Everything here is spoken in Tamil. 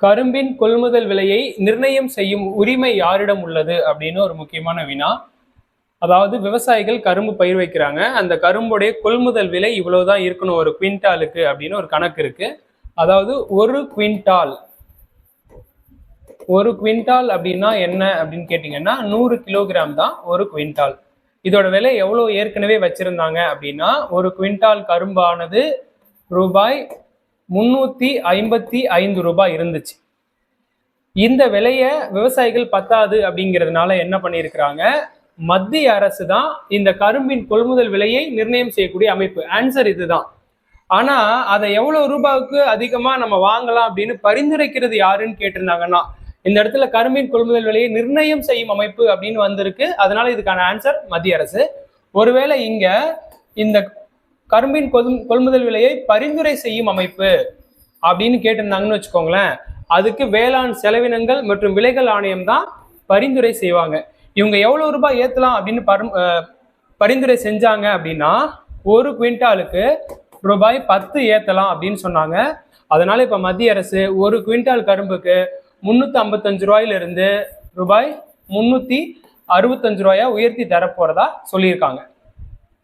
கரும்பின் கொள்முதல் விலையை நிர்ணயம் செய்யும் உரிமை யாரிடம் உள்ளது அப்படின்னு ஒரு முக்கியமான வினா. அதாவது விவசாயிகள் கரும்பு பயிர் வைக்கிறாங்க, அந்த கரும்புடைய கொள்முதல் விலை இவ்வளவுதான் இருக்கணும் ஒரு குவிண்டாலுக்கு அப்படின்னு ஒரு கணக்கு இருக்கு. அதாவது ஒரு குவிண்டால் அப்படின்னா என்ன அப்படின்னு கேட்டீங்கன்னா 100 கிலோகிராம் தான் ஒரு குவிண்டால். இதோட விலை எவ்வளவு ஏற்கனவே வச்சிருந்தாங்க அப்படின்னா ஒரு குவிண்டால் கரும்பானது ரூபாய் 355 இருந்துச்சு. இந்த விலைய விவசாயிகள் பத்தாது அப்படிங்கிறதுனால என்ன பண்ணியிருக்கிறாங்க, மத்திய அரசு தான் இந்த கரும்பின் கொள்முதல் விலையை நிர்ணயம் செய்யக்கூடிய அமைப்பு. ஆன்சர் இதுதான். ஆனா அதை எவ்வளவு ரூபாய்க்கு அதிகமா நம்ம வாங்கலாம் அப்படின்னு பரிந்துரைக்கிறது யாருன்னு கேட்டிருந்தாங்கன்னா இந்த இடத்துல கரும்பின் கொள்முதல் விலையை நிர்ணயம் செய்யும் அமைப்பு அப்படின்னு வந்திருக்கு. அதனால இதுக்கான ஆன்சர் மத்திய அரசு. ஒருவேளை இங்க இந்த கரும்பின் கொள்முதல் விலையை பரிந்துரை செய்யும் அமைப்பு அப்படின்னு கேட்டிருந்தாங்கன்னு வச்சுக்கோங்களேன், அதுக்கு வேளாண் செலவினங்கள் மற்றும் விலைகள் ஆணையம் தான் பரிந்துரை செய்வாங்க. இவங்க எவ்வளவு ரூபாய் ஏத்தலாம் அப்படின்னு பரிந்துரை செஞ்சாங்க அப்படின்னா ஒரு குவிண்டாலுக்கு ரூபாய் 10 ஏத்தலாம் அப்படின்னு சொன்னாங்க. அதனால இப்ப மத்திய அரசு ஒரு குவிண்டால் கரும்புக்கு 355 ரூபாயிலிருந்து ரூபாய் 365 ரூபாயா உயர்த்தி தரப்போறதா சொல்லியிருக்காங்க.